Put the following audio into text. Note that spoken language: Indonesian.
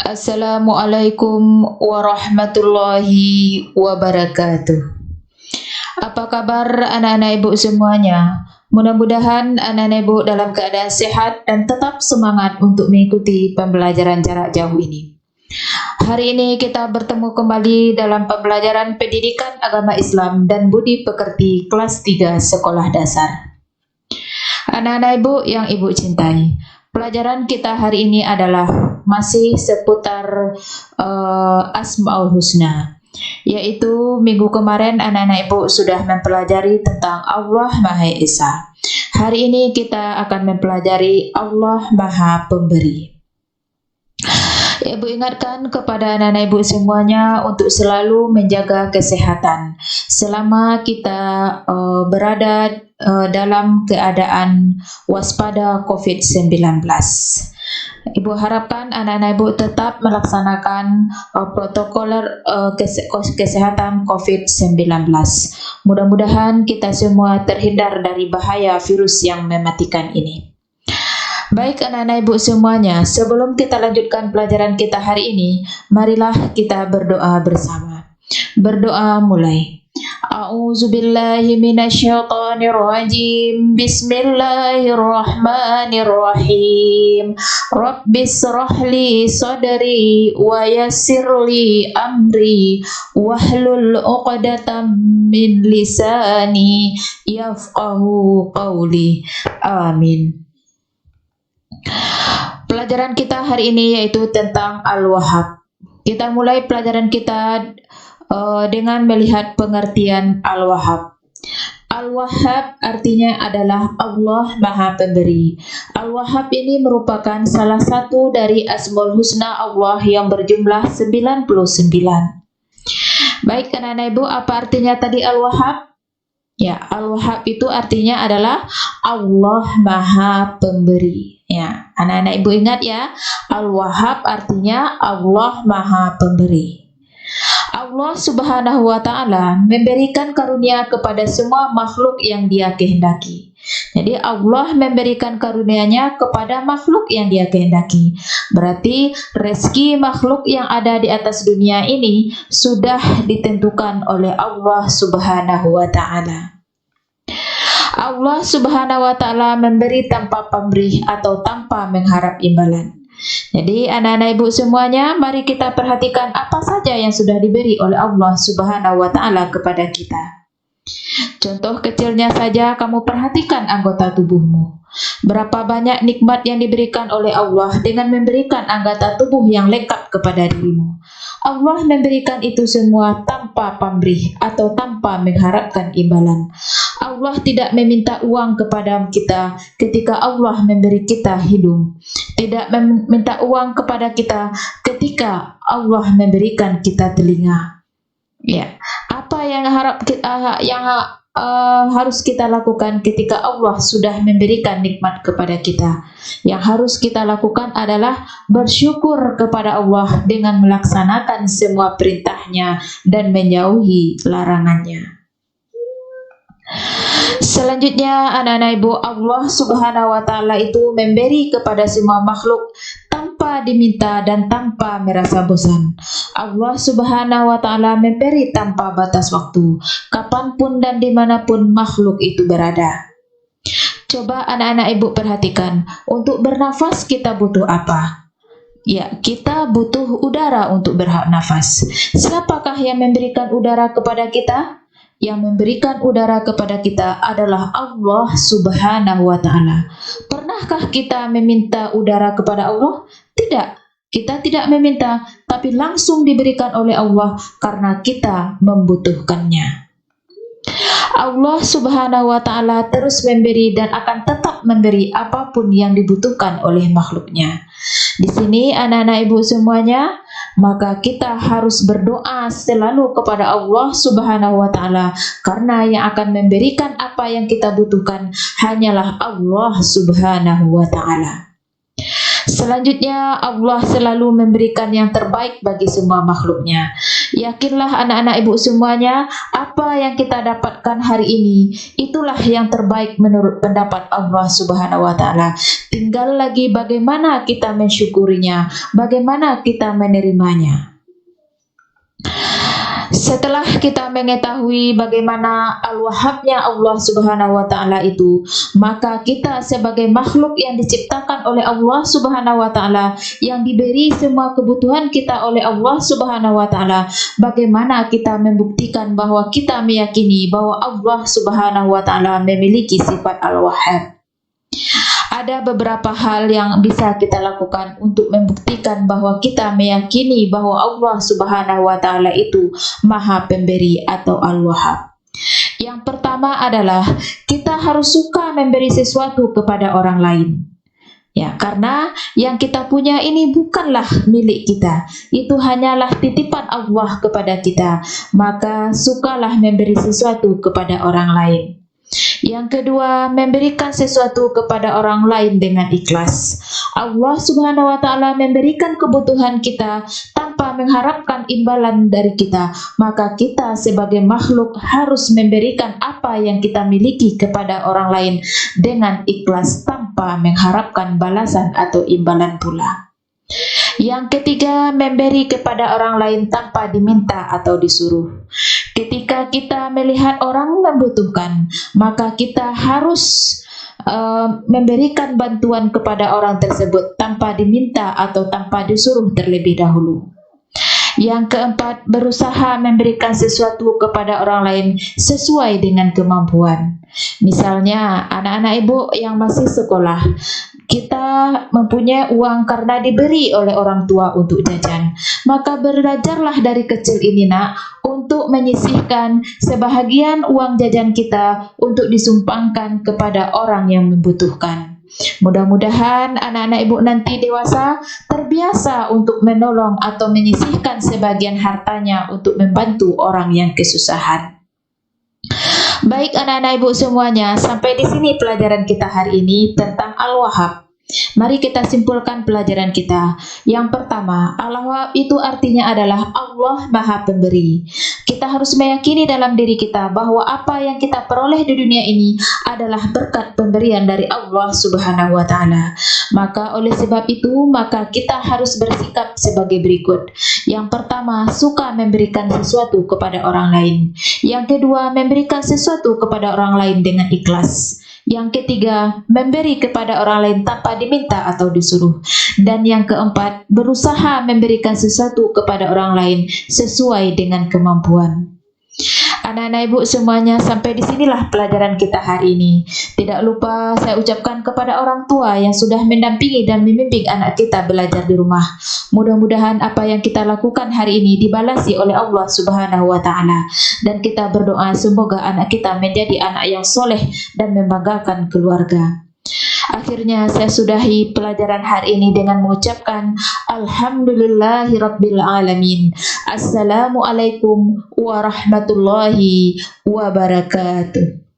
Assalamualaikum warahmatullahi wabarakatuh. Apa kabar anak-anak ibu semuanya? Mudah-mudahan anak-anak ibu dalam keadaan sehat dan tetap semangat untuk mengikuti pembelajaran jarak jauh ini. Hari ini kita bertemu kembali dalam pembelajaran pendidikan agama Islam dan budi pekerti kelas 3 sekolah dasar. Anak-anak ibu yang ibu cintai, pelajaran kita hari ini adalah masih seputar Asmaul Husna, yaitu minggu kemarin anak-anak ibu sudah mempelajari tentang Allah Maha Esa. Hari ini kita akan mempelajari Allah Maha Pemberi. Ibu ingatkan kepada anak-anak ibu semuanya untuk selalu menjaga kesehatan selama kita berada dalam keadaan waspada COVID-19. Ibu harapkan anak-anak ibu tetap melaksanakan protokol kesehatan COVID-19. Mudah-mudahan kita semua terhindar dari bahaya virus yang mematikan ini. Baik anak-anak ibu semuanya, sebelum kita lanjutkan pelajaran kita hari ini, marilah kita berdoa bersama. Berdoa mulai. A'udzubillahi minasyaitonirrajim. Bismillahirrahmanirrahim. Rabbishrahli sadri wa yassirli amri wahlul 'uqdatam min lisani yafqahu qawli. Amin. Pelajaran kita hari ini yaitu tentang Al-Wahhab. Kita mulai pelajaran kita dengan melihat pengertian Al-Wahhab. Al-Wahhab artinya adalah Allah Maha Pemberi. Al-Wahhab ini merupakan salah satu dari Asmaul Husna Allah yang berjumlah 99. Baik anak-anak ibu, apa artinya tadi Al-Wahhab? Ya, Al-Wahhab itu artinya adalah Allah Maha Pemberi. Ya, anak-anak ibu ingat ya, Al-Wahhab artinya Allah Maha Pemberi. Allah Subhanahu wa Ta'ala memberikan karunia kepada semua makhluk yang Dia kehendaki. Jadi Allah memberikan karunia-Nya kepada makhluk yang Dia kehendaki. Berarti rezeki makhluk yang ada di atas dunia ini sudah ditentukan oleh Allah Subhanahu wa Ta'ala. Allah Subhanahu wa Ta'ala memberi tanpa pamrih atau tanpa mengharap imbalan. Jadi anak-anak ibu semuanya, mari kita perhatikan apa saja yang sudah diberi oleh Allah Subhanahu wa Ta'ala kepada kita. Contoh kecilnya saja, kamu perhatikan anggota tubuhmu. Berapa banyak nikmat yang diberikan oleh Allah dengan memberikan anggota tubuh yang lengkap kepada dirimu. Allah memberikan itu semua tanpa pamrih atau tanpa mengharapkan imbalan. Allah tidak meminta uang kepada kita ketika Allah memberi kita hidung. Tidak meminta uang kepada kita ketika Allah memberikan kita telinga. Ya, apa yang harus kita lakukan ketika Allah sudah memberikan nikmat kepada kita? Yang harus kita lakukan adalah bersyukur kepada Allah dengan melaksanakan semua perintahnya dan menjauhi larangannya. Selanjutnya anak-anak ibu, Allah Subhanahu wa Ta'ala itu memberi kepada semua makhluk tanpa diminta dan tanpa merasa bosan. Allah Subhanahu wa Ta'ala memberi tanpa batas waktu, kapanpun dan dimanapun makhluk itu berada. Coba anak-anak ibu perhatikan, untuk bernafas kita butuh apa? Ya, kita butuh udara untuk bernafas. Siapakah yang memberikan udara kepada kita? Yang memberikan udara kepada kita adalah Allah Subhanahu wa Ta'ala. Pernahkah kita meminta udara kepada Allah? Tidak, kita tidak meminta, tapi langsung diberikan oleh Allah karena kita membutuhkannya. Allah Subhanahu wa Ta'ala terus memberi dan akan tetap memberi apapun yang dibutuhkan oleh makhluknya. Di sini anak-anak ibu semuanya, maka kita harus berdoa selalu kepada Allah Subhanahu wa Ta'ala, karena yang akan memberikan apa yang kita butuhkan hanyalah Allah Subhanahu wa Ta'ala. Selanjutnya Allah selalu memberikan yang terbaik bagi semua makhluknya. Yakinlah anak-anak ibu semuanya, apa yang kita dapatkan hari ini itulah yang terbaik menurut pendapat Allah Subhanahu wa taala. Tinggal lagi bagaimana kita mensyukurinya, bagaimana kita menerimanya. Setelah kita mengetahui bagaimana al-Wahhabnya Allah Subhanahu wa taala itu, maka kita sebagai makhluk yang diciptakan oleh Allah Subhanahu wa taala, yang diberi semua kebutuhan kita oleh Allah Subhanahu wa taala, bagaimana kita membuktikan bahwa kita meyakini bahwa Allah Subhanahu wa taala memiliki sifat al-Wahhab. Ada beberapa hal yang bisa kita lakukan untuk membuktikan bahwa kita meyakini bahwa Allah Subhanahu wa taala itu Maha Pemberi atau Al-Wahhab. Yang pertama adalah kita harus suka memberi sesuatu kepada orang lain. Ya, karena yang kita punya ini bukanlah milik kita. Itu hanyalah titipan Allah kepada kita. Maka sukalah memberi sesuatu kepada orang lain. Yang kedua, memberikan sesuatu kepada orang lain dengan ikhlas. Allah Subhanahu wa taala memberikan kebutuhan kita tanpa mengharapkan imbalan dari kita. Maka kita sebagai makhluk harus memberikan apa yang kita miliki kepada orang lain dengan ikhlas tanpa mengharapkan balasan atau imbalan pula. Yang ketiga, memberi kepada orang lain tanpa diminta atau disuruh. Ketika kita melihat orang membutuhkan, maka kita harus memberikan bantuan kepada orang tersebut tanpa diminta atau tanpa disuruh terlebih dahulu. Yang keempat, berusaha memberikan sesuatu kepada orang lain sesuai dengan kemampuan. Misalnya, anak-anak ibu yang masih sekolah, kita mempunyai uang karena diberi oleh orang tua untuk jajan. Maka belajarlah dari kecil ini nak, untuk menyisihkan sebahagian uang jajan kita untuk disumbangkan kepada orang yang membutuhkan. Mudah-mudahan anak-anak ibu nanti dewasa terbiasa untuk menolong atau menyisihkan sebagian hartanya untuk membantu orang yang kesusahan. Baik anak-anak ibu semuanya, sampai di sini pelajaran kita hari ini tentang Al-Wahhab. Mari kita simpulkan pelajaran kita. Yang pertama, Al-Wahhab itu artinya adalah Allah Maha Pemberi. Kita harus meyakini dalam diri kita bahwa apa yang kita peroleh di dunia ini adalah berkat pemberian dari Allah Subhanahu wa taala. Maka oleh sebab itu, maka kita harus bersikap sebagai berikut. Yang pertama, suka memberikan sesuatu kepada orang lain. Yang kedua, memberikan sesuatu kepada orang lain dengan ikhlas. Yang ketiga, memberi kepada orang lain tanpa diminta atau disuruh. Dan yang keempat, berusaha memberikan sesuatu kepada orang lain sesuai dengan kemampuan. Anak-anak ibu semuanya, sampai di sinilah pelajaran kita hari ini. Tidak lupa saya ucapkan kepada orang tua yang sudah mendampingi dan membimbing anak kita belajar di rumah. Mudah-mudahan apa yang kita lakukan hari ini dibalasi oleh Allah Subhanahu wa taala. Dan kita berdoa semoga anak kita menjadi anak yang soleh dan membanggakan keluarga. Akhirnya saya sudahi pelajaran hari ini dengan mengucapkan Alhamdulillahirabbil alamin. Assalamualaikum warahmatullahi wabarakatuh.